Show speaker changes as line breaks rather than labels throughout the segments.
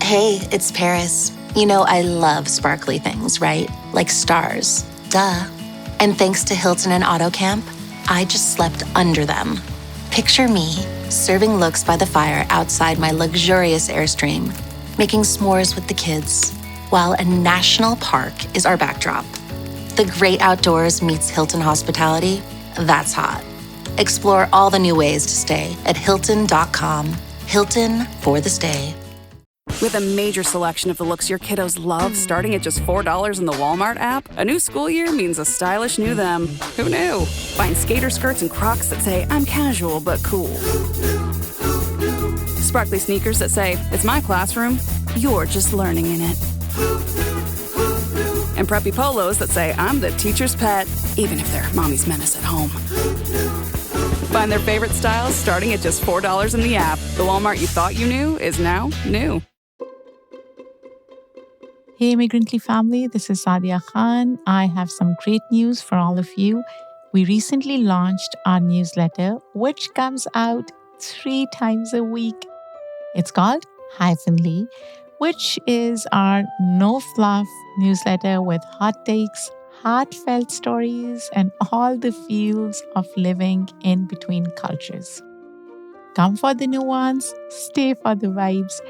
Hey, it's Paris. You know, I love sparkly things, right? Like stars. Duh. And thanks to Hilton and AutoCamp, I just slept under them. Picture me, serving looks by the fire outside my luxurious Airstream, making s'mores with the kids, while a national park is our backdrop. The great outdoors meets Hilton hospitality. That's hot. Explore all the new ways to stay at Hilton.com. Hilton for the stay.
With a major selection of the looks your kiddos love starting at just $4 in the Walmart app, a new school year means a stylish new them. Who knew? Find skater skirts and Crocs that say, I'm casual but cool. Sparkly sneakers that say, it's my classroom, you're just learning in it. And preppy polos that say, I'm the teacher's pet, even if they're mommy's menace at home. Find their favorite styles starting at just $4 in the app. The Walmart you thought you knew is now new.
Hey, Immigrantly family, this is Saadia Khan. I have some great news for all of you. We recently launched our newsletter, which comes out 3 times a week. It's called Hyphenly, which is our no-fluff newsletter with hot takes, heartfelt stories, and all the feels of living in between cultures. Come for the nuance, stay for the vibes.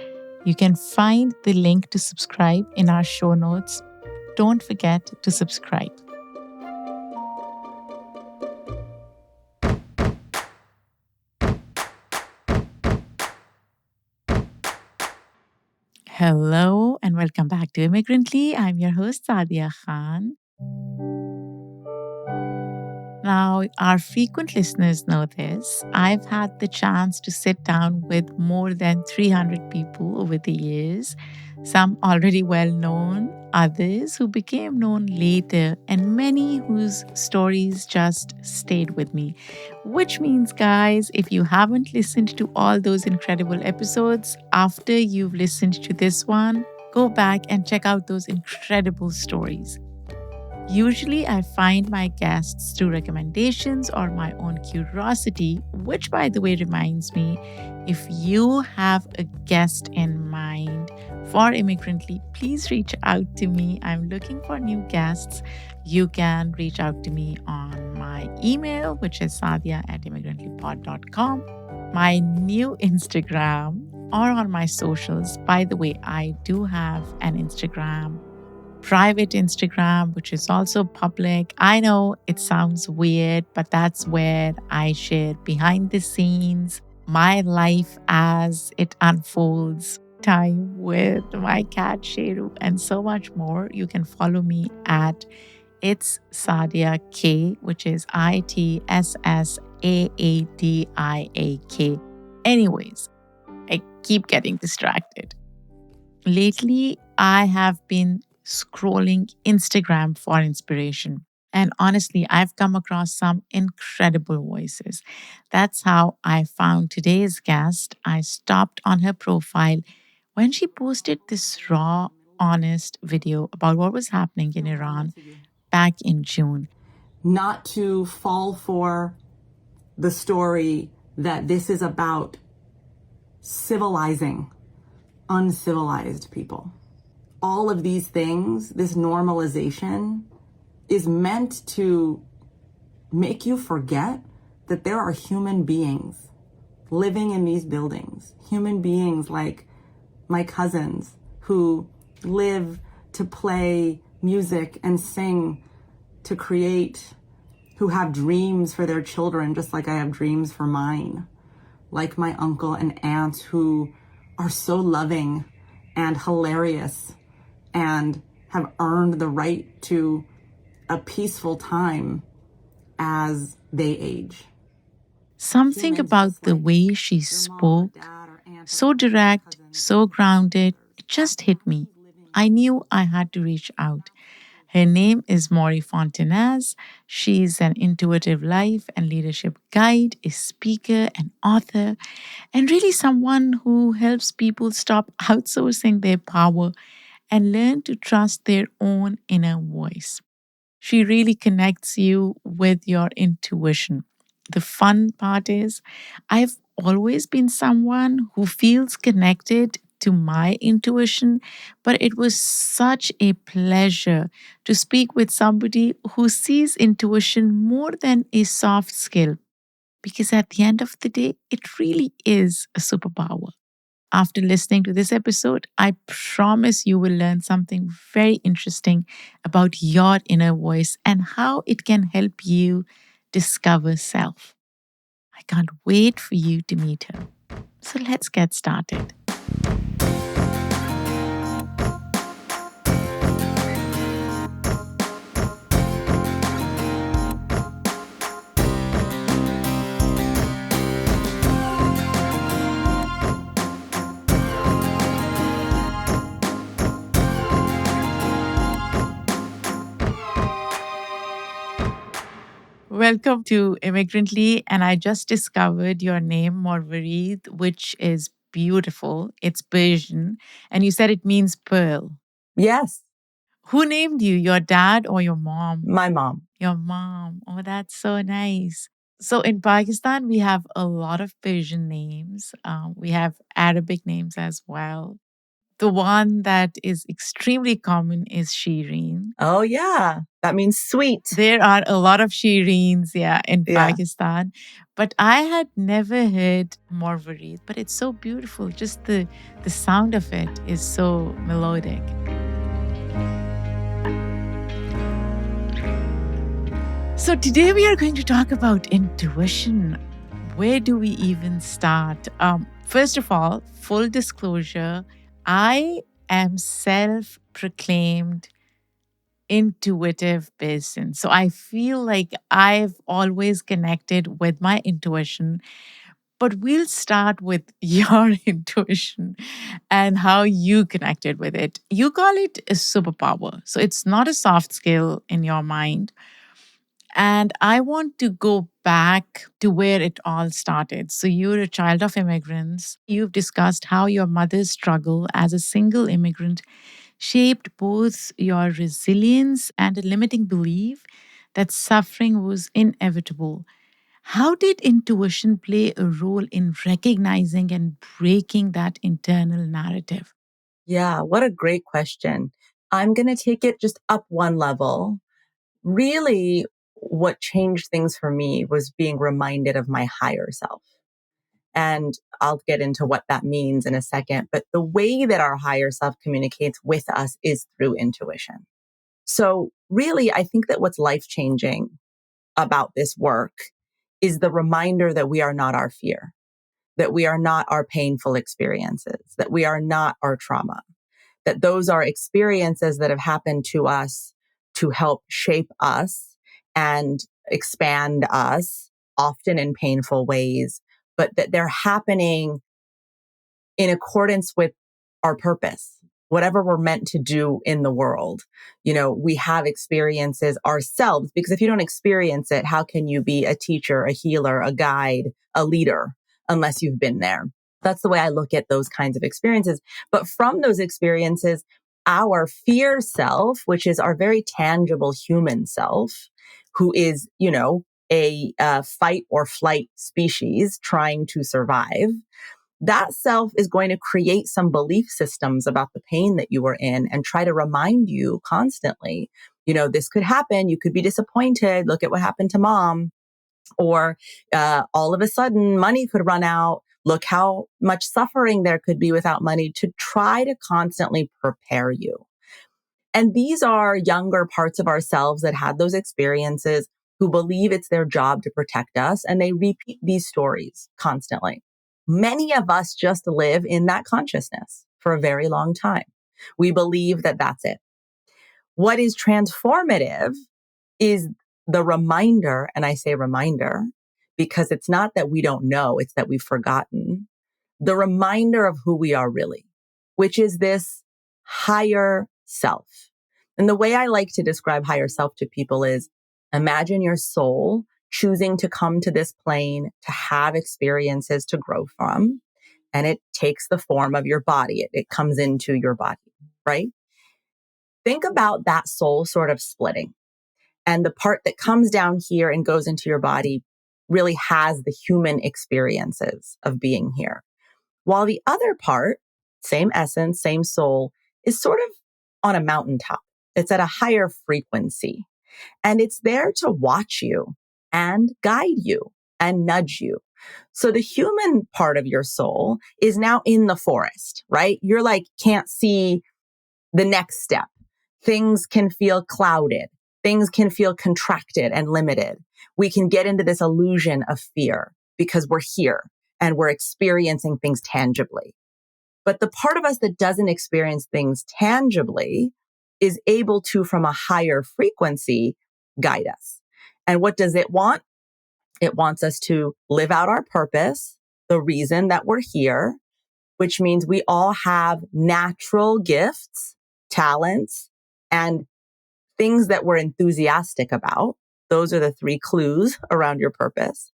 You can find the link to subscribe in our show notes. Don't forget to subscribe. Hello and welcome back to Immigrantly. I'm your host, Saadia Khan. Now, our frequent listeners know this. I've had the chance to sit down with more than 300 people over the years, some already well known, others who became known later, and many whose stories just stayed with me. Which means, guys, if you haven't listened to all those incredible episodes after you've listened to this one, go back and check out those incredible stories. Usually, I find my guests through recommendations or my own curiosity, which, by the way, reminds me, if you have a guest in mind for Immigrantly, please reach out to me. I'm looking for new guests. You can reach out to me on my email, which is sadia@immigrantlypod.com, my new Instagram, or on my socials. By the way, I do have an Instagram, private Instagram, which is also public. I know it sounds weird, but that's where I share behind the scenes, my life as it unfolds, time with my cat Sheru, and so much more. You can follow me at It's Saadia K, which is ITSSAADIAK. Anyways, I keep getting distracted. Lately, I have been scrolling Instagram for inspiration. And honestly, I've come across some incredible voices. That's how I found today's guest. I stopped on her profile when she posted this raw, honest video about what was happening in Iran back in June.
Not to fall for the story that this is about civilizing uncivilized people. All of these things, this normalization, is meant to make you forget that there are human beings living in these buildings. Human beings like my cousins who live to play music and sing, to create, who have dreams for their children just like I have dreams for mine. Like my uncle and aunt who are so loving and hilarious and have earned the right to a peaceful time as they age.
Something about the way she spoke, so direct, so grounded, it just hit me. I knew I had to reach out. Her name is Mory Fontanez. She's an intuitive life and leadership guide, a speaker, an author, and really someone who helps people stop outsourcing their power and learn to trust their own inner voice. She really connects you with your intuition. The fun part is, I've always been someone who feels connected to my intuition, but it was such a pleasure to speak with somebody who sees intuition more than a soft skill, because at the end of the day, it really is a superpower. After listening to this episode, I promise you will learn something very interesting about your inner voice and how it can help you discover self. I can't wait for you to meet her. So let's get started. Welcome to Immigrantly, and I just discovered your name, Mory, which is beautiful. It's Persian, and you said it means pearl.
Yes,
Who named you, your dad or your mom?
my mom.
Your mom. Oh, that's so nice. So in Pakistan, we have a lot of Persian names. We have Arabic names as well. The one that is extremely common is Shireen.
Oh, yeah. That means sweet.
There are a lot of Shireens, in
Yeah.
Pakistan. But I had never heard Morvarid, but it's so beautiful. Just the sound of it is so melodic. So today we are going to talk about intuition. Where do we even start? First of all, full disclosure, I am self-proclaimed intuitive person. So I feel like I've always connected with my intuition. But we'll start with your intuition and how you connected with it. You call it a superpower. So it's not a soft skill in your mind. And I want to go back to where it all started. So you're a child of immigrants. You've discussed how your mother's struggle as a single immigrant shaped both your resilience and a limiting belief that suffering was inevitable. How did intuition play a role in recognizing and breaking that internal narrative?
Yeah, what a great question. I'm going to take it just up one level. Really, what changed things for me was being reminded of my higher self. And I'll get into what that means in a second. But the way that our higher self communicates with us is through intuition. So really, I think that what's life changing about this work is the reminder that we are not our fear, that we are not our painful experiences, that we are not our trauma, that those are experiences that have happened to us to help shape us and expand us, often in painful ways, but that they're happening in accordance with our purpose, whatever we're meant to do in the world. You know, we have experiences ourselves, because if you don't experience it, how can you be a teacher, a healer, a guide, a leader, unless you've been there? That's the way I look at those kinds of experiences. But from those experiences, our fear self, which is our very tangible human self, who is, you know, a fight or flight species trying to survive, that self is going to create some belief systems about the pain that you were in and try to remind you constantly, you know, this could happen. You could be disappointed. Look at what happened to mom. Or all of a sudden, money could run out. Look how much suffering there could be without money, to try to constantly prepare you. And these are younger parts of ourselves that had those experiences, who believe it's their job to protect us. And they repeat these stories constantly. Many of us just live in that consciousness for a very long time. We believe that that's it. What is transformative is the reminder, and I say reminder because it's not that we don't know, it's that we've forgotten, the reminder of who we are really, which is this higher self. And the way I like to describe higher self to people is, imagine your soul choosing to come to this plane to have experiences to grow from. And it takes the form of your body. It comes into your body, right? Think about that soul sort of splitting. And the part that comes down here and goes into your body really has the human experiences of being here. While the other part same essence, same soul, is sort of on a mountaintop. It's at a higher frequency. And it's there to watch you and guide you and nudge you. So the human part of your soul is now in the forest, right? You're like, can't see the next step. Things can feel clouded. Things can feel contracted and limited. We can get into this illusion of fear because we're here and we're experiencing things tangibly. But the part of us that doesn't experience things tangibly is able to, from a higher frequency, guide us. And what does it want? It wants us to live out our purpose, the reason that we're here, which means we all have natural gifts, talents, and things that we're enthusiastic about. Those are the 3 clues around your purpose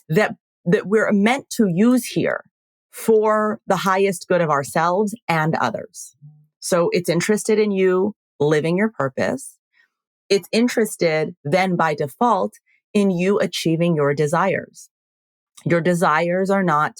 that we're meant to use here for the highest good of ourselves and others. So it's interested in you living your purpose. It's interested then by default in you achieving your desires. Your desires are not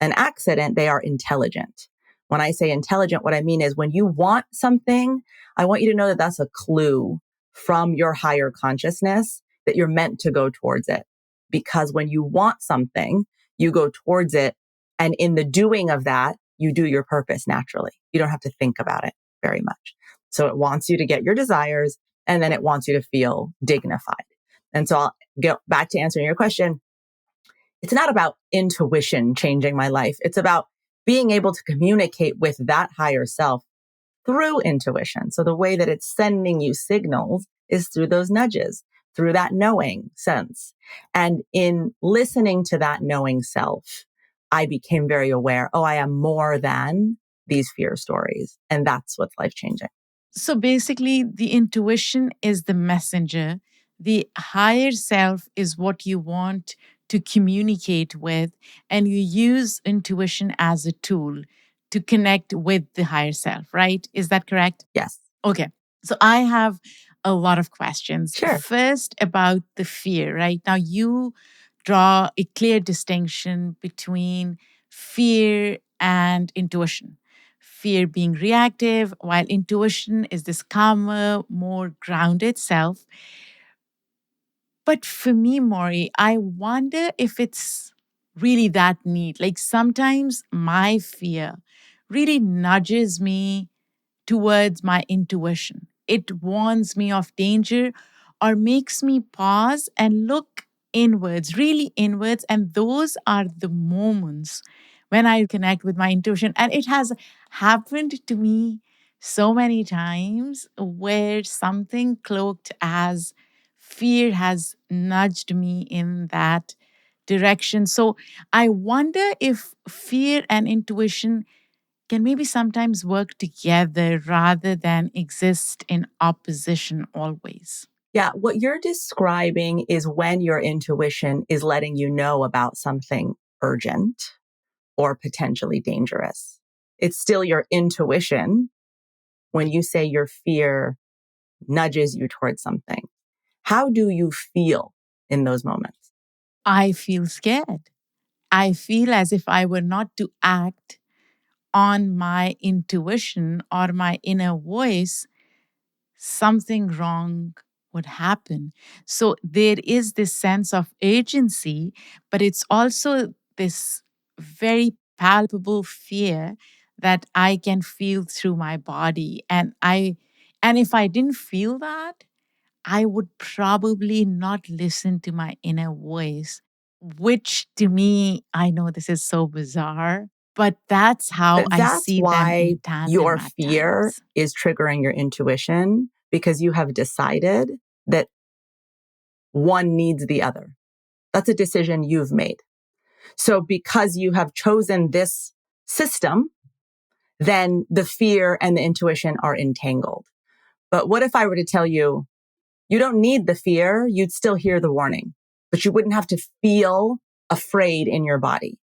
an accident. They are intelligent. When I say intelligent, what I mean is when you want something, I want you to know that that's a clue from your higher consciousness that you're meant to go towards it. Because when you want something, you go towards it. And in the doing of that, you do your purpose naturally. You don't have to think about it very much. So it wants you to get your desires, and then it wants you to feel dignified. And so I'll get back to answering your question. It's not about intuition changing my life. It's about being able to communicate with that higher self through intuition. So the way that it's sending you signals is through those nudges, through that knowing sense. And in listening to that knowing self, I became very aware, I am more than these fear stories. And that's what's life changing.
So basically, the intuition is the messenger. The higher self is what you want to communicate with, and you use intuition as a tool to connect with the higher self, right? Is that correct?
Yes.
Okay. So I have a lot of questions.
Sure.
First, about the fear, right? Now, you draw a clear distinction between fear and intuition. Fear being reactive, while intuition is this calmer, more grounded self. But for me, Mory, I wonder if it's really that neat. Like sometimes my fear really nudges me towards my intuition. It warns me of danger or makes me pause and look inwards, really inwards. And those are the moments when I connect with my intuition. And it has happened to me so many times where something cloaked as fear has nudged me in that direction. So I wonder if fear and intuition can maybe sometimes work together rather than exist in opposition always.
Yeah, what you're describing is when your intuition is letting you know about something urgent or potentially dangerous. It's still your intuition when you say your fear nudges you towards something. How do you feel in those moments?
I feel scared. I feel as if I were not to act on my intuition or my inner voice, something wrong would happen. So there is this sense of urgency, but it's also this very palpable fear that I can feel through my body. And if I didn't feel that, I would probably not listen to my inner voice, which to me, I know this is so bizarre, but that's how
But
I
that's
see them
why
in tandem
your
at
fear
times.
is triggering your intuition, because you have decided that one needs the other. That's a decision you've made. So because you have chosen this system, then the fear and the intuition are entangled. But what if I were to tell you, you don't need the fear, you'd still hear the warning, but you wouldn't have to feel afraid in your body.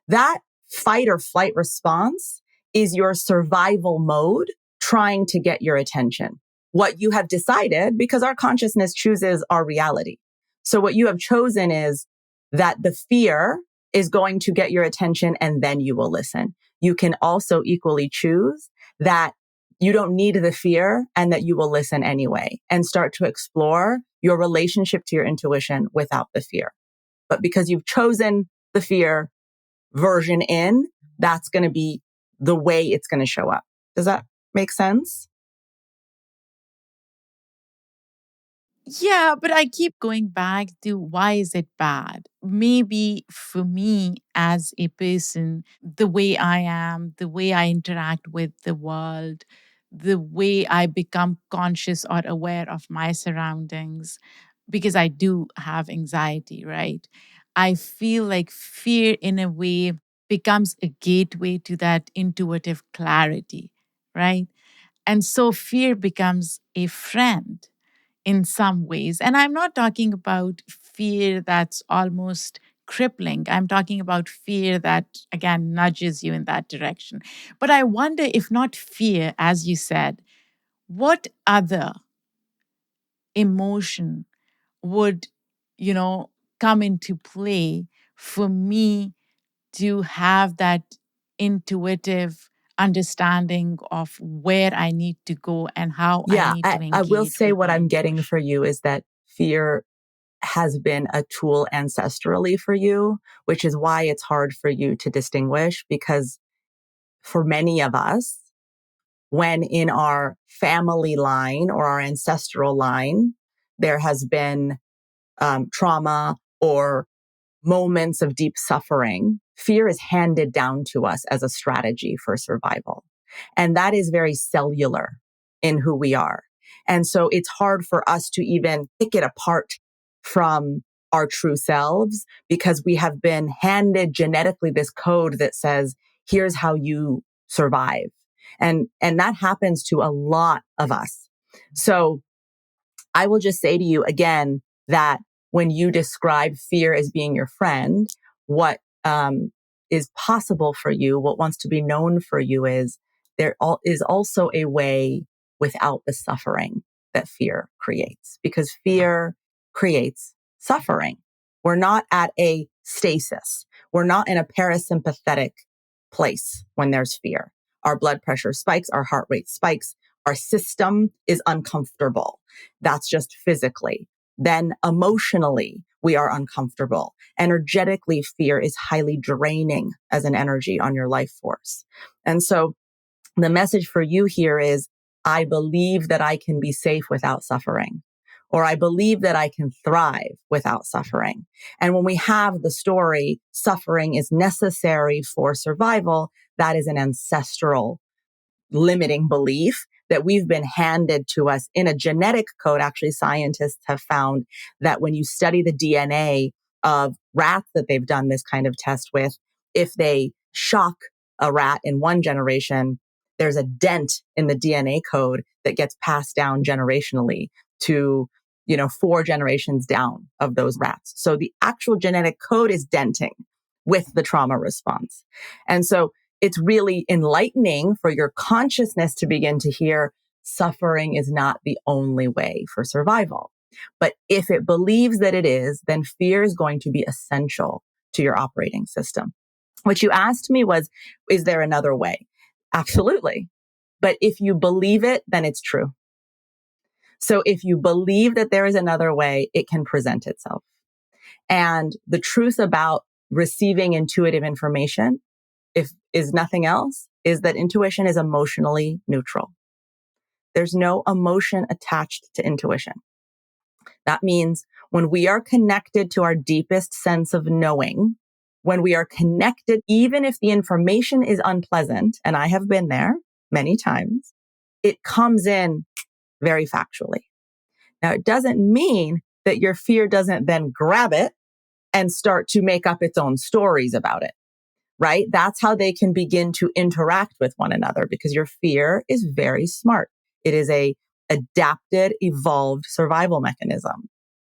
That fight or flight response is your survival mode trying to get your attention. What you have decided, because our consciousness chooses our reality. So what you have chosen is that the fear is going to get your attention and then you will listen. you can also equally choose that you don't need the fear and that you will listen anyway and start to explore your relationship to your intuition without the fear. But because you've chosen the fear version in, that's going to be the way it's going to show up. Does that make sense?
Yeah, but I keep going back to why is it bad? Maybe for me as a person, the way I am, the way I interact with the world, the way I become conscious or aware of my surroundings, because I do have anxiety, right? I feel like fear, in a way, becomes a gateway to that intuitive clarity, right? And so fear becomes a friend in some ways. And I'm not talking about fear that's almost crippling. I'm talking about fear that, again, nudges you in that direction. But I wonder if not fear, as you said, what other emotion would, you know, come into play for me to have that intuitive understanding of where I need to go and how I
Yeah,
need to
I will
engage
say
with
what
my
I'm getting
intuition.
for you is that fear has been a tool ancestrally for you, which is why it's hard for you to distinguish, because for many of us, when in our family line or our ancestral line, there has been trauma or moments of deep suffering, fear is handed down to us as a strategy for survival. And that is very cellular in who we are. And so it's hard for us to even pick it apart from our true selves because we have been handed genetically this code that says, here's how you survive. And that happens to a lot of us. So I will just say to you again that when you describe fear as being your friend, what is possible for you, what wants to be known for you is is also a way without the suffering that fear creates, because fear creates suffering. We're not at a stasis. We're not in a parasympathetic place when there's fear. Our blood pressure spikes, our heart rate spikes, our system is uncomfortable. That's just physically. Then emotionally, we are uncomfortable. Energetically, fear is highly draining as an energy on your life force. And so the message for you here is, I believe that I can be safe without suffering, or I believe that I can thrive without suffering. And when we have the story, suffering is necessary for survival, that is an ancestral limiting belief that we've been handed to us in a genetic code. Actually, scientists have found that when you study the DNA of rats that they've done this kind of test with, if they shock a rat in one generation, there's a dent in the DNA code that gets passed down generationally to, 4 generations down of those rats. So the actual genetic code is denting with the trauma response. And so it's really enlightening for your consciousness to begin to hear suffering is not the only way for survival. But if it believes that it is, then fear is going to be essential to your operating system. What you asked me was, is there another way? Absolutely. But if you believe it, then it's true. So if you believe that there is another way, it can present itself. And the truth about receiving intuitive information, if is nothing else, is that intuition is emotionally neutral. There's no emotion attached to intuition. That means when we are connected to our deepest sense of knowing, when we are connected, even if the information is unpleasant, and I have been there many times, it comes in very factually. Now, it doesn't mean that your fear doesn't then grab it and start to make up its own stories about it. Right? That's how they can begin to interact with one another, because your fear is very smart. It is a adapted, evolved survival mechanism.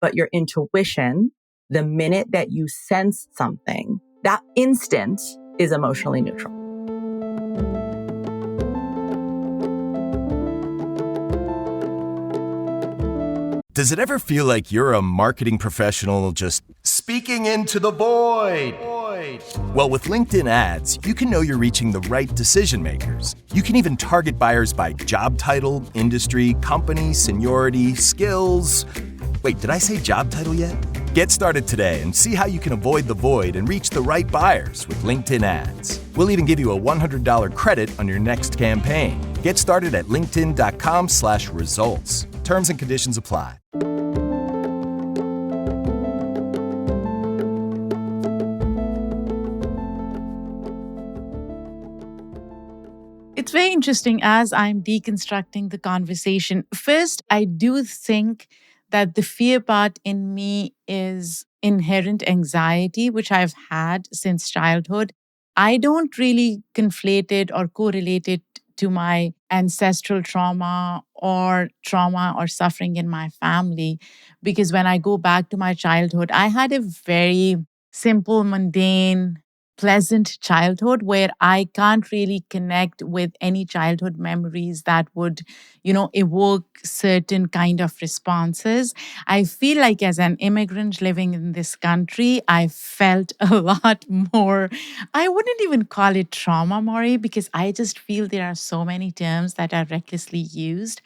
But your intuition, the minute that you sense something, that instant is emotionally neutral.
Does it ever feel like you're a marketing professional just speaking into the void? Well, with LinkedIn ads, you can know you're reaching the right decision makers. You can even target buyers by job title, industry, company, seniority, skills. Wait, did I say job title yet? Get started today and see how you can avoid the void and reach the right buyers with LinkedIn ads. We'll even give you a $100 credit on your next campaign. Get started at linkedin.com/results. Terms and conditions apply.
It's very interesting as I'm deconstructing the conversation. First, I do think that the fear part in me is inherent anxiety, which I've had since childhood. I don't really conflate it or correlate it to my ancestral trauma or suffering in my family. Because when I go back to my childhood, I had a very simple, mundane, pleasant childhood where I can't really connect with any childhood memories that would, evoke certain kind of responses. I feel like as an immigrant living in this country, I felt a lot more. I wouldn't even call it trauma, Mory, because I just feel there are so many terms that are recklessly used.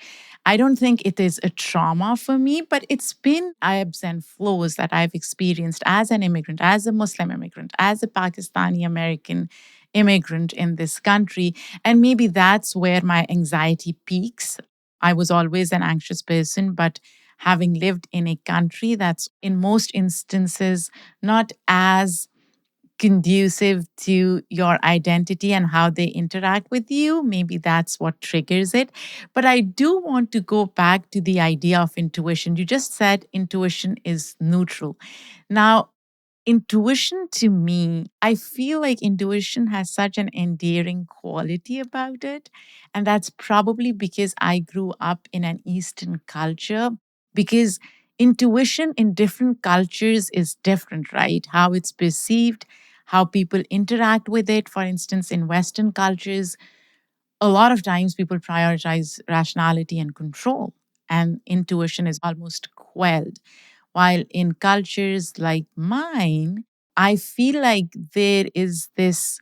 I don't think it is a trauma for me, but it's been ebbs and flows that I've experienced as an immigrant, as a Muslim immigrant, as a Pakistani American immigrant in this country. And maybe that's where my anxiety peaks. I was always an anxious person, but having lived in a country that's in most instances not as conducive to your identity and how they interact with you. Maybe that's what triggers it. But I do want to go back to the idea of intuition. You just said intuition is neutral. Now, intuition to me, I feel like intuition has such an endearing quality about it. And that's probably because I grew up in an Eastern culture, because intuition in different cultures is different, right? How it's perceived, how people interact with it. For instance, in Western cultures, a lot of times people prioritize rationality and control, and intuition is almost quelled. While in cultures like mine, I feel like there is this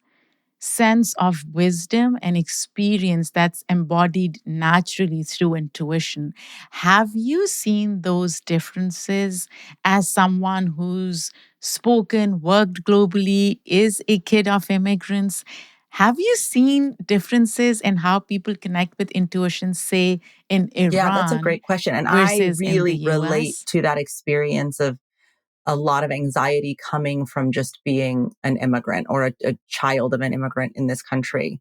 sense of wisdom and experience that's embodied naturally through intuition. Have you seen those differences as someone who's spoken, worked globally, is a kid of immigrants? Have you seen differences in how people connect with intuition, say, in
Yeah, that's a
Iran
great question. And I
versus in the
really relate
US?
to that experience of a lot of anxiety coming from just being an immigrant or a child of an immigrant in this country.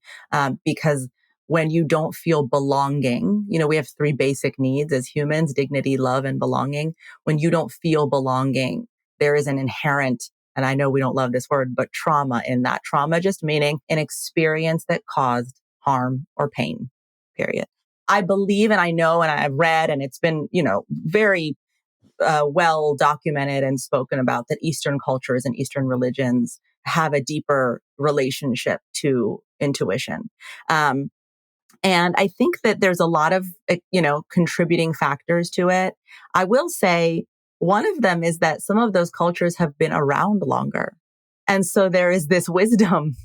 Because when you don't feel belonging, we have three basic needs as humans: dignity, love, and belonging. When you don't feel belonging, there is an inherent, and I know we don't love this word, but trauma in that. Trauma just meaning an experience that caused harm or pain, period. I believe and I know and I've read, and it's been, very well documented and spoken about, that Eastern cultures and Eastern religions have a deeper relationship to intuition. And I think that there's a lot of, contributing factors to it. I will say one of them is that some of those cultures have been around longer. And so there is this wisdom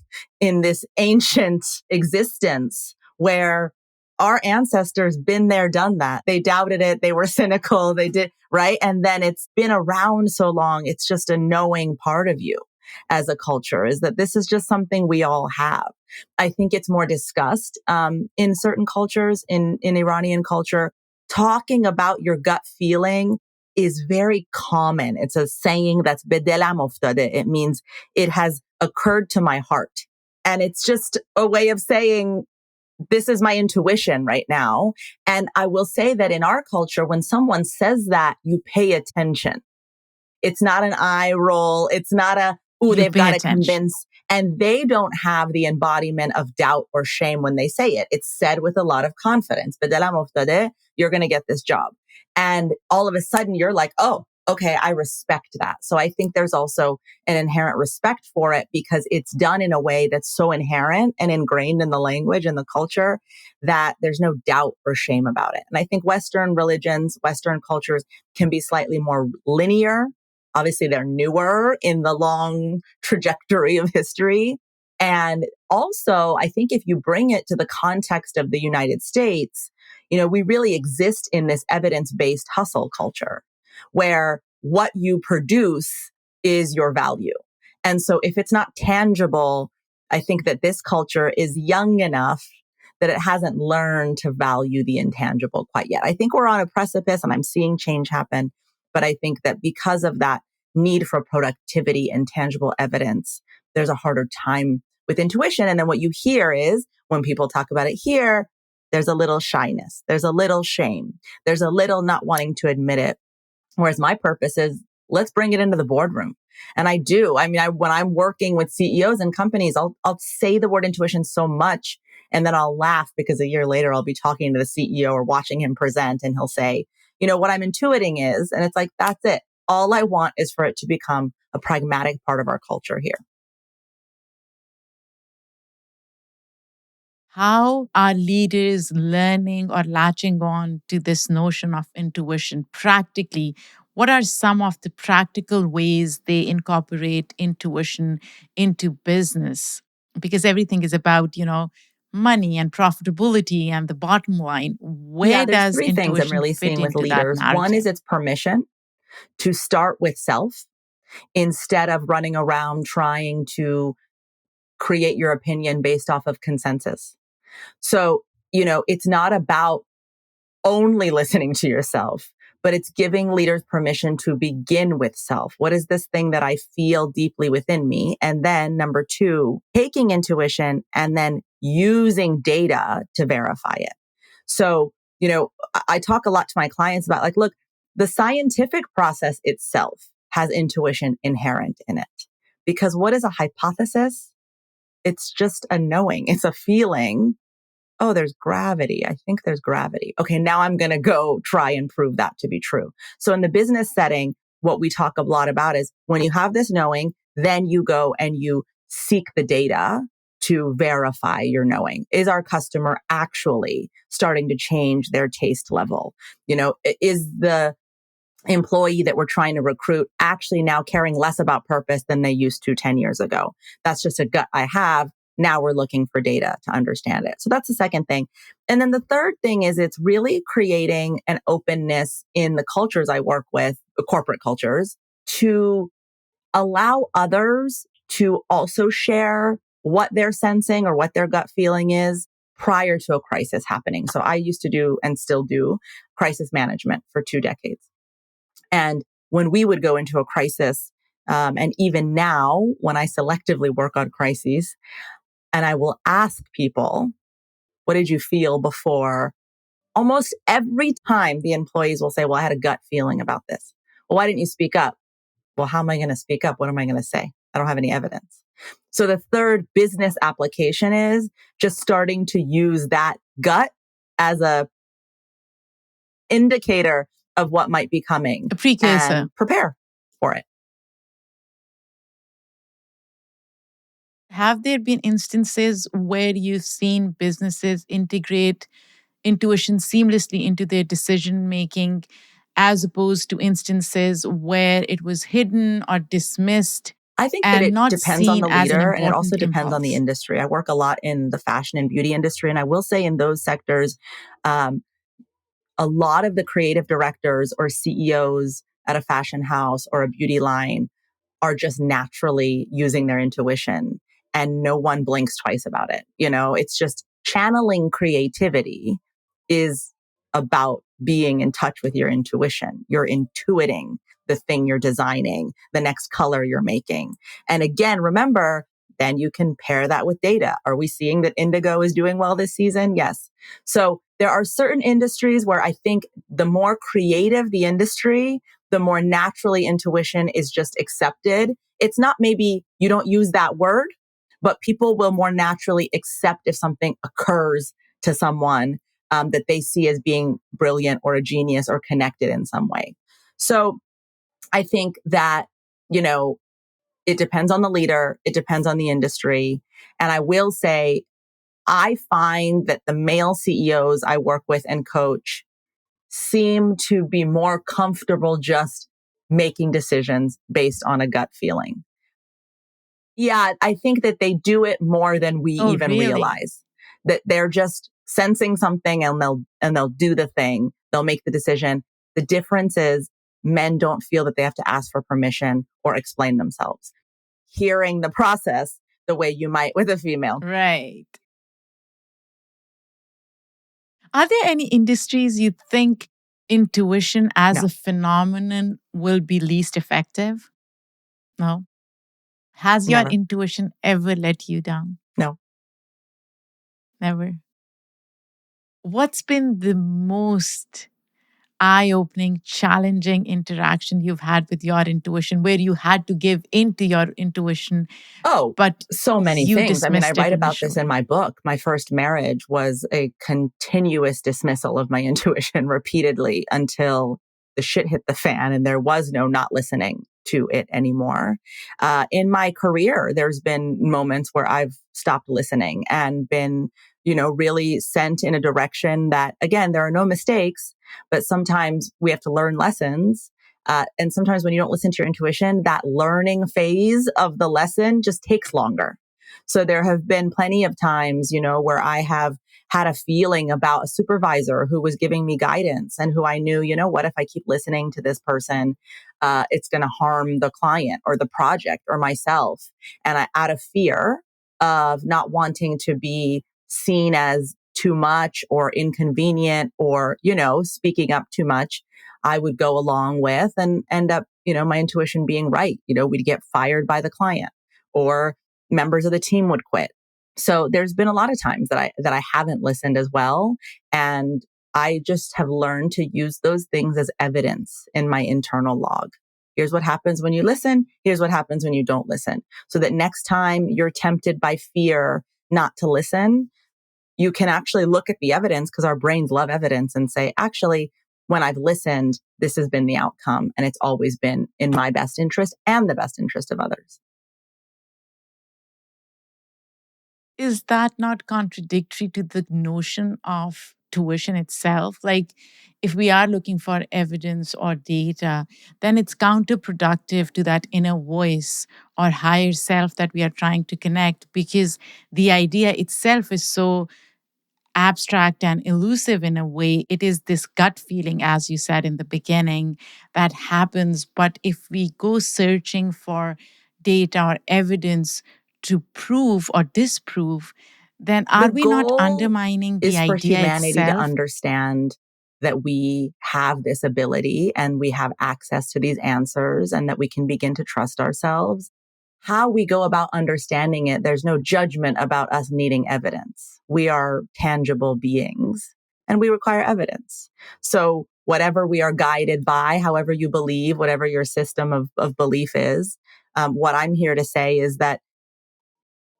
in this ancient existence where our ancestors been there, done that. They doubted it. They were cynical. They did, right? And then it's been around so long. It's just a knowing part of you as a culture, is that this is just something we all have. I think it's more discussed in certain cultures, in Iranian culture. Talking about your gut feeling is very common. It's a saying that's be delam uftade. It means it has occurred to my heart. And it's just a way of saying, this is my intuition right now. And I will say that in our culture, when someone says that, you pay attention. It's not an eye roll. It's not ooh,
You
they've
pay
got to
attention.
convince. And they don't have the embodiment of doubt or shame when they say it. It's said with a lot of confidence. "Bedelam uftade," you're going to get this job. And all of a sudden you're like, oh, okay, I respect that. So I think there's also an inherent respect for it because it's done in a way that's so inherent and ingrained in the language and the culture that there's no doubt or shame about it. And I think Western religions, Western cultures can be slightly more linear Obviously, they're newer in the long trajectory of history. And also, I think if you bring it to the context of the United States, we really exist in this evidence-based hustle culture where what you produce is your value. And so if it's not tangible, I think that this culture is young enough that it hasn't learned to value the intangible quite yet. I think we're on a precipice and I'm seeing change happen. But I think that because of that need for productivity and tangible evidence, there's a harder time with intuition. And then what you hear is when people talk about it here, there's a little shyness, there's a little shame, there's a little not wanting to admit it. Whereas my purpose is let's bring it into the boardroom. And I do. I mean, when I'm working with CEOs and companies, I'll say the word intuition so much. And then I'll laugh because a year later, I'll be talking to the CEO or watching him present and he'll say, what I'm intuiting is, and it's like, that's it. All I want is for it to become a pragmatic part of our culture here.
How are leaders learning or latching on to this notion of intuition practically? What are some of the practical ways they incorporate intuition into business? Because everything is about, money and profitability and the bottom line. Where
There's
does
three things I'm
intuition
really
fit
seeing with
into that
leaders. One
narrative?
is its permission to start with self instead of running around trying to create your opinion based off of consensus. So, it's not about only listening to yourself, but it's giving leaders permission to begin with self. What is this thing that I feel deeply within me? And then number two, taking intuition and then using data to verify it. So, I talk a lot to my clients about look, the scientific process itself has intuition inherent in it. Because what is a hypothesis? It's just a knowing. It's a feeling. Oh, there's gravity. I think there's gravity. Okay, now I'm going to go try and prove that to be true. So in the business setting, what we talk a lot about is when you have this knowing, then you go and you seek the data to verify your knowing. Is our customer actually starting to change their taste level? Is the employee that we're trying to recruit actually now caring less about purpose than they used to 10 years ago? That's just a gut I have. Now we're looking for data to understand it. So that's the second thing. And then the third thing is it's really creating an openness in the cultures I work with, the corporate cultures, to allow others to also share what they're sensing or what their gut feeling is prior to a crisis happening. So I used to do and still do crisis management for 2 decades. And when we would go into a crisis, and even now when I selectively work on crises, and I will ask people, what did you feel before? Almost every time the employees will say, well, I had a gut feeling about this. Well, why didn't you speak up? Well, how am I going to speak up? What am I going to say? I don't have any evidence. So the third business application is just starting to use that gut as a indicator of what might be coming.
A precursor.
And prepare for it.
Have there been instances where you've seen businesses integrate intuition seamlessly into their decision making, as opposed to instances where it was hidden or dismissed?
I think that
And
it
not
depends on
seen
the
as an
leader and it also
important
depends on the
impulse.
industry. I work a lot in the fashion and beauty industry. And I will say in those sectors, a lot of the creative directors or CEOs at a fashion house or a beauty line are just naturally using their intuition and no one blinks twice about it. It's just channeling creativity is about being in touch with your intuition. You're intuiting the thing you're designing, the next color you're making. And again, remember, then you can pair that with data. Are we seeing that indigo is doing well this season? Yes. So there are certain industries where I think the more creative the industry, the more naturally intuition is just accepted. It's not maybe you don't use that word, but people will more naturally accept if something occurs to someone that they see as being brilliant or a genius or connected in some way. So I think that, it depends on the leader. It depends on the industry. And I will say, I find that the male CEOs I work with and coach seem to be more comfortable just making decisions based on a gut feeling. Yeah, I think that they do it more than we
Oh,
even
really?
realize. That they're just sensing something and they'll do the thing. They'll make the decision. The difference is men don't feel that they have to ask for permission or explain themselves. Hearing the process the way you might with a female.
Right. Are there any industries you think intuition as
No.
a phenomenon will be least effective? No. Has your
Never.
intuition ever let you down?
No.
Never. What's been the most eye-opening, challenging interaction you've had with your intuition where you had to give into your intuition,
Oh,
but
so many
you
things. I mean, I
dismissed it
write about this in
initially?
my book. My first marriage was a continuous dismissal of my intuition repeatedly until the shit hit the fan and there was no not listening to it anymore. In my career, there's been moments where I've stopped listening and been, really sent in a direction that, again, there are no mistakes, but sometimes we have to learn lessons. And sometimes when you don't listen to your intuition, that learning phase of the lesson just takes longer. So there have been plenty of times, where I have had a feeling about a supervisor who was giving me guidance and who I knew, what if I keep listening to this person, it's going to harm the client or the project or myself. And out of fear of not wanting to be seen as too much or inconvenient or, speaking up too much, I would go along with and end up, my intuition being right. We'd get fired by the client or members of the team would quit. So there's been a lot of times that I haven't listened as well. And I just have learned to use those things as evidence in my internal log. Here's what happens when you listen. Here's what happens when you don't listen. So that next time you're tempted by fear not to listen, you can actually look at the evidence because our brains love evidence and say, actually, when I've listened, this has been the outcome. And it's always been in my best interest and the best interest of others.
Is that not contradictory to the notion of tuition itself? Like, if we are looking for evidence or data, then it's counterproductive to that inner voice or higher self that we are trying to connect because the idea itself is so abstract and elusive in a way. It is this gut feeling, as you said in the beginning, that happens. But if we go searching for data or evidence to prove or disprove, then
The
are we not
goal
undermining the
is for
idea
humanity to
itself?
understand that we have this ability and we have access to these answers and that we can begin to trust ourselves. How we go about understanding it, there's no judgment about us needing evidence. We are tangible beings and we require evidence. So whatever we are guided by, however you believe, whatever your system of belief is, what I'm here to say is that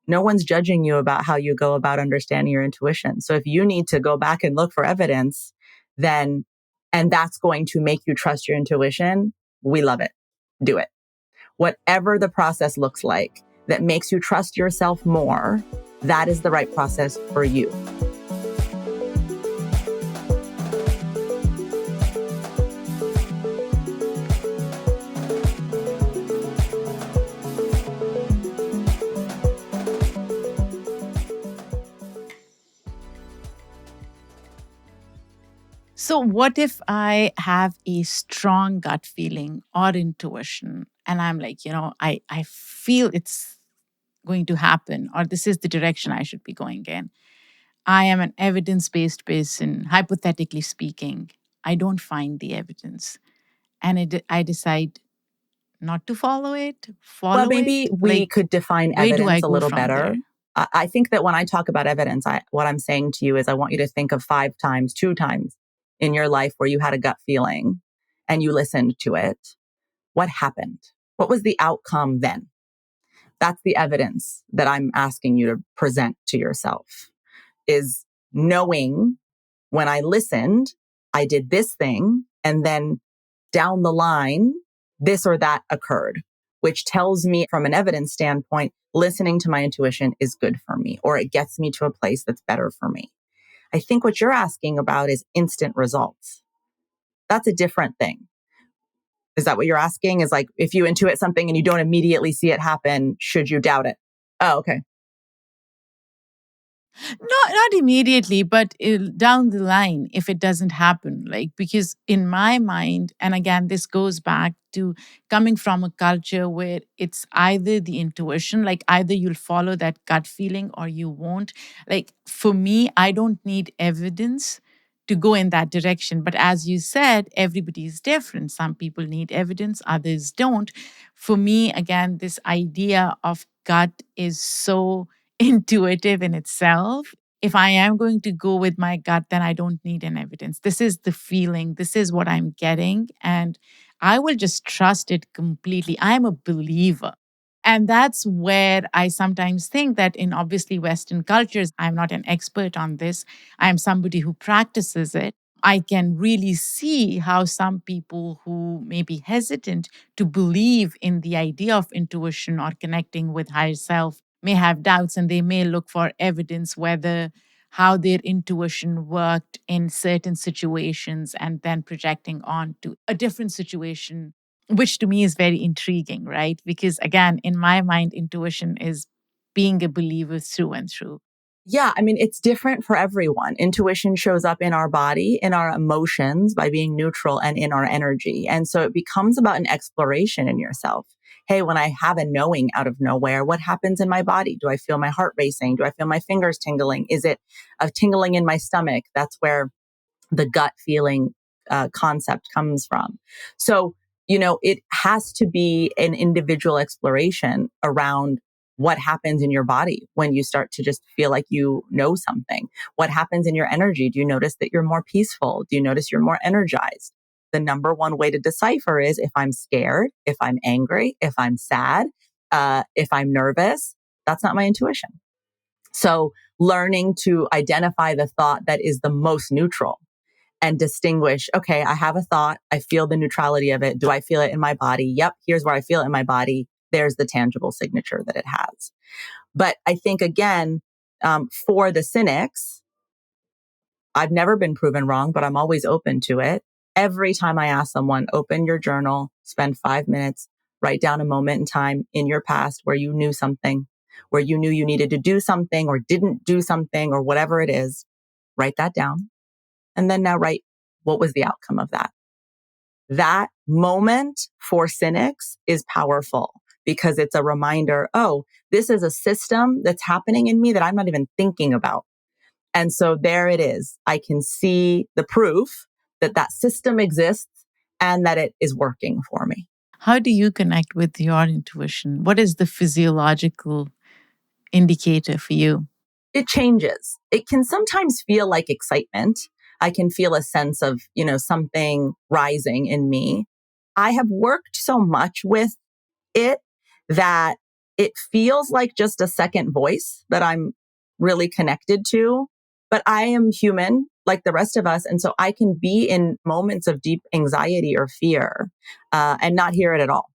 no one's judging you about how you go about understanding your intuition. So if you need to go back and look for evidence, then, and that's going to make you trust your intuition, we love it. Do it. Whatever the process looks like that makes you trust yourself more, that is the right process for you.
So, what if I have a strong gut feeling or intuition, and I'm like, I feel it's going to happen, or this is the direction I should be going in? I am an evidence based person, hypothetically speaking. I don't find the evidence. And I decide not to
Well,
follow
maybe
it.
we
Like,
could define
where do I
evidence a
go
little
from
better.
there?
I think that when I talk about evidence, what I'm saying to you is I want you to think of 2 times in your life where you had a gut feeling and you listened to it. What happened? What was the outcome then? That's the evidence that I'm asking you to present to yourself, is knowing when I listened, I did this thing, and then down the line, this or that occurred, which tells me from an evidence standpoint, listening to my intuition is good for me, or it gets me to a place that's better for me. I think what you're asking about is instant results. That's a different thing. Is that what you're asking? Is like, if you intuit something and you don't immediately see it happen, should you doubt it? Oh, okay.
Not immediately, but down the line, if it doesn't happen, like, because in my mind, and again, this goes back to coming from a culture where it's either the intuition, like either you'll follow that gut feeling or you won't. Like for me, I don't need evidence to go in that direction. But as you said, everybody is different. Some people need evidence, others don't. For me, again, this idea of gut is so intuitive in itself. If I am going to go with my gut, then I don't need an evidence. This is the feeling. This is what I'm getting. And I will just trust it completely. I'm a believer. And that's where I sometimes think that in obviously Western cultures, I'm not an expert on this. I'm somebody who practices it. I can really see how some people who may be hesitant to believe in the idea of intuition or connecting with higher self may have doubts, and they may look for evidence whether how their intuition worked in certain situations and then projecting on to a different situation, which to me is very intriguing, right? Because again, in my mind, intuition is being a believer through and through.
Yeah, I mean, it's different for everyone. Intuition shows up in our body, in our emotions by being neutral, and in our energy. And so it becomes about an exploration in yourself. Hey, when I have a knowing out of nowhere, what happens in my body? Do I feel my heart racing? Do I feel my fingers tingling? Is it a tingling in my stomach? That's where the gut feeling concept comes from. So, it has to be an individual exploration around what happens in your body when you start to just feel like you know something. What happens in your energy? Do you notice that you're more peaceful? Do you notice you're more energized? The number one way to decipher is if I'm scared, if I'm angry, if I'm sad, if I'm nervous. That's not my intuition. So learning to identify the thought that is the most neutral and distinguish, okay, I have a thought. I feel the neutrality of it. Do I feel it in my body? Yep. Here's where I feel it in my body. There's the tangible signature that it has. But I think, again, for the cynics, I've never been proven wrong, but I'm always open to it. Every time I ask someone, open your journal, spend 5 minutes, write down a moment in time in your past where you knew something, where you knew you needed to do something or didn't do something or whatever it is. Write that down. And then now write, what was the outcome of that? That moment for cynics is powerful because it's a reminder, oh, this is a system that's happening in me that I'm not even thinking about. And so there it is. I can see the proof that that system exists and that it is working for me.
How do you connect with your intuition? What is the physiological indicator for you?
It changes. It can sometimes feel like excitement. I can feel a sense of, something rising in me. I have worked so much with it that it feels like just a second voice that I'm really connected to. But I am human like the rest of us. And so I can be in moments of deep anxiety or fear and not hear it at all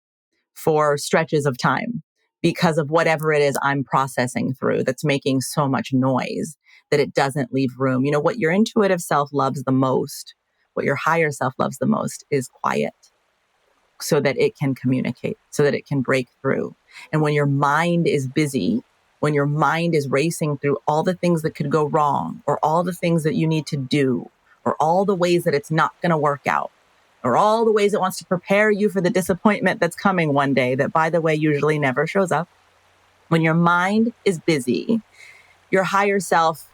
for stretches of time because of whatever it is I'm processing through that's making so much noise that it doesn't leave room. What your intuitive self loves the most, what your higher self loves the most is quiet so that it can communicate, so that it can break through. And when your mind is busy, when your mind is racing through all the things that could go wrong or all the things that you need to do or all the ways that it's not going to work out, or all the ways it wants to prepare you for the disappointment that's coming one day that, by the way, usually never shows up. When your mind is busy, your higher self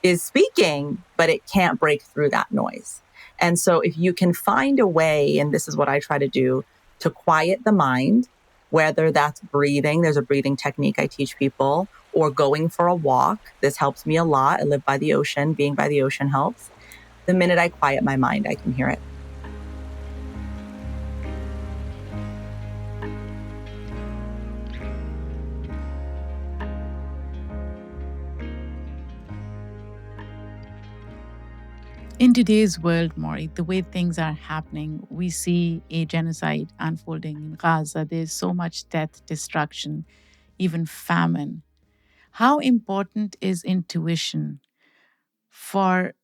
is speaking, but it can't break through that noise. And so if you can find a way, and this is what I try to do, to quiet the mind, whether that's breathing, there's a breathing technique I teach people, or going for a walk. This helps me a lot. I live by the ocean. Being by the ocean helps. The minute I quiet my mind, I can hear it.
In today's world, Mory, the way things are happening, we see a genocide unfolding in Gaza. There's so much death, destruction, even famine. How important is intuition for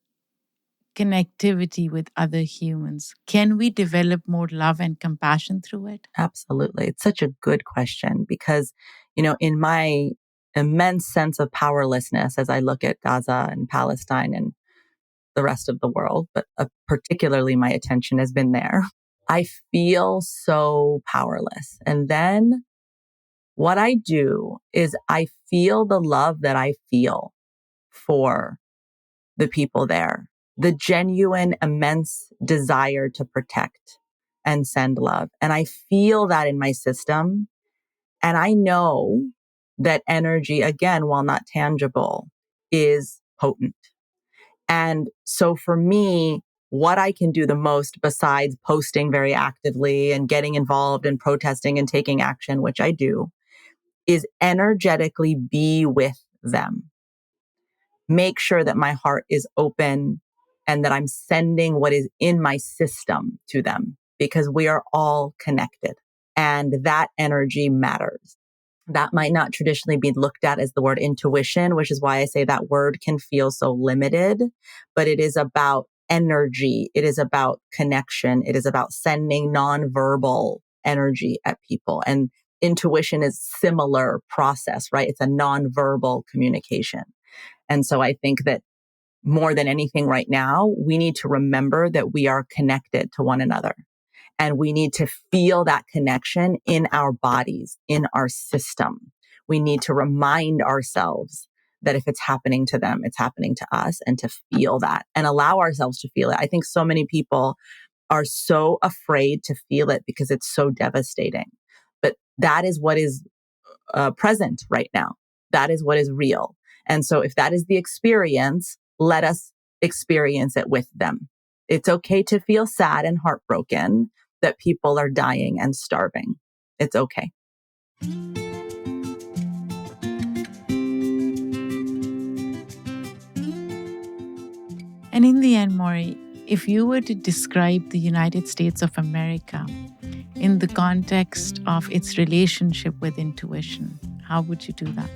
connectivity with other humans? Can we develop more love and compassion through it?
Absolutely. It's such a good question because, in my immense sense of powerlessness as I look at Gaza and Palestine and the rest of the world, but particularly my attention has been there, I feel so powerless. And then what I do is I feel the love that I feel for the people there, the genuine, immense desire to protect and send love. And I feel that in my system. And I know that energy, again, while not tangible, is potent. And so for me, what I can do the most besides posting very actively and getting involved and protesting and taking action, which I do, is energetically be with them. Make sure that my heart is open and that I'm sending what is in my system to them because we are all connected and that energy matters. That might not traditionally be looked at as the word intuition, which is why I say that word can feel so limited, but it is about energy. It is about connection. It is about sending nonverbal energy at people. And intuition is similar process, right? It's a nonverbal communication. And so I think that more than anything right now, we need to remember that we are connected to one another. And we need to feel that connection in our bodies, in our system. We need to remind ourselves that if it's happening to them, it's happening to us, and to feel that and allow ourselves to feel it. I think so many people are so afraid to feel it because it's so devastating. But that is what is present right now. That is what is real. And so if that is the experience, let us experience it with them. It's okay to feel sad and heartbroken that people are dying and starving. It's okay.
And in the end, Mory, if you were to describe the United States of America in the context of its relationship with intuition, how would you do that?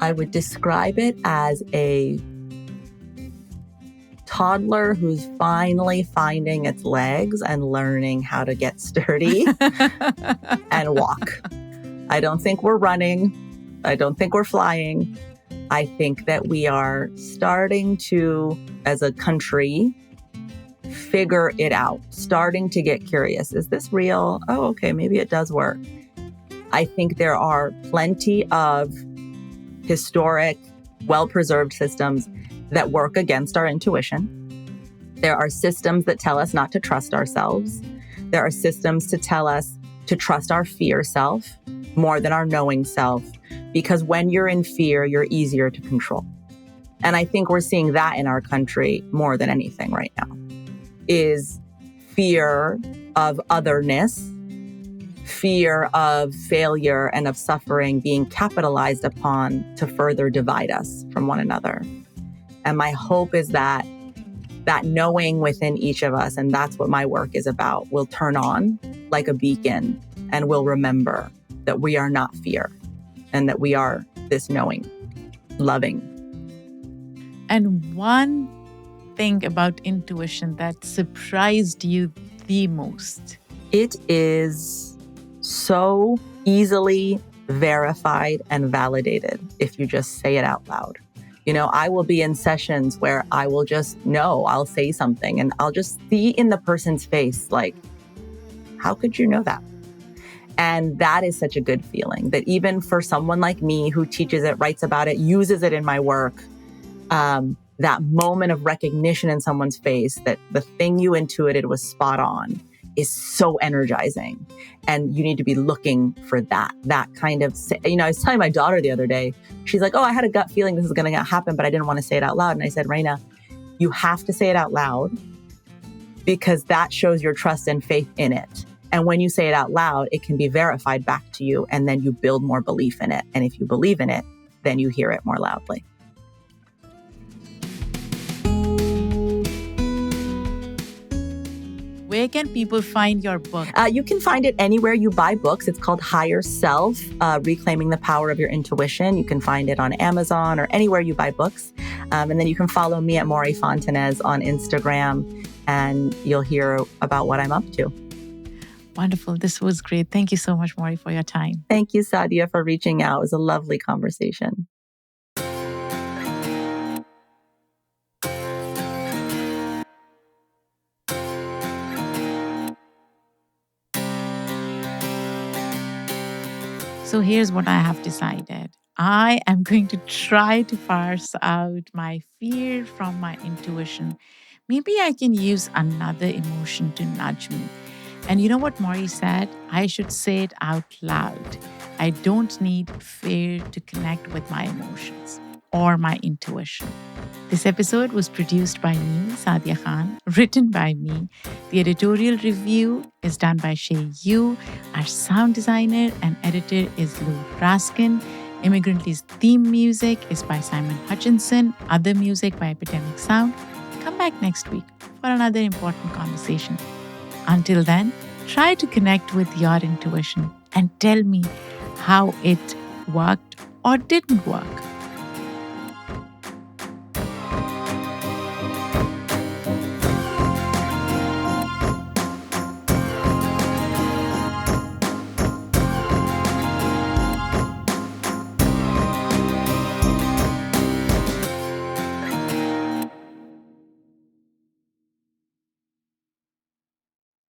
I would describe it as a toddler who's finally finding its legs and learning how to get sturdy and walk. I don't think we're running. I don't think we're flying. I think that we are starting to, as a country, figure it out, starting to get curious. Is this real? Oh, okay, maybe it does work. I think there are plenty of historic, well-preserved systems that work against our intuition. There are systems that tell us not to trust ourselves. There are systems to tell us to trust our fear self more than our knowing self, because when you're in fear, you're easier to control. And I think we're seeing that in our country more than anything right now, is fear of otherness, fear of failure and of suffering being capitalized upon to further divide us from one another. And my hope is that knowing within each of us, and that's what my work is about, will turn on like a beacon and will remember that we are not fear and that we are this knowing, loving.
And one thing about intuition that surprised you the most?
It is so easily verified and validated if you just say it out loud. I will be in sessions where I will just know, I'll say something and I'll just see in the person's face, like, how could you know that? And that is such a good feeling that even for someone like me who teaches it, writes about it, uses it in my work, that moment of recognition in someone's face that the thing you intuited was spot on is so energizing. And you need to be looking for that kind of, I was telling my daughter the other day, she's like, oh, I had a gut feeling this is going to happen, but I didn't want to say it out loud. And I said, Raina, you have to say it out loud because that shows your trust and faith in it. And when you say it out loud, it can be verified back to you. And then you build more belief in it. And if you believe in it, then you hear it more loudly.
Where can people find your book?
You can find it anywhere you buy books. It's called Higher Self, Reclaiming the Power of Your Intuition. You can find it on Amazon or anywhere you buy books. And then you can follow me at Mory Fontanez on Instagram, and you'll hear about what I'm up to.
Wonderful. This was great. Thank you so much, Mory, for your time.
Thank you, Saadia, for reaching out. It was a lovely conversation.
So here's what I have decided. I am going to try to parse out my fear from my intuition. Maybe I can use another emotion to nudge me. And you know what Mory said? I should say it out loud. I don't need fear to connect with my emotions or my intuition. This episode was produced by me, Saadia Khan, written by me. The editorial review is done by Shay Yu. Our sound designer and editor is Lou Raskin. Immigrantly's theme music is by Simon Hutchinson. Other music by Epidemic Sound. Come back next week for another important conversation. Until then, try to connect with your intuition and tell me how it worked or didn't work.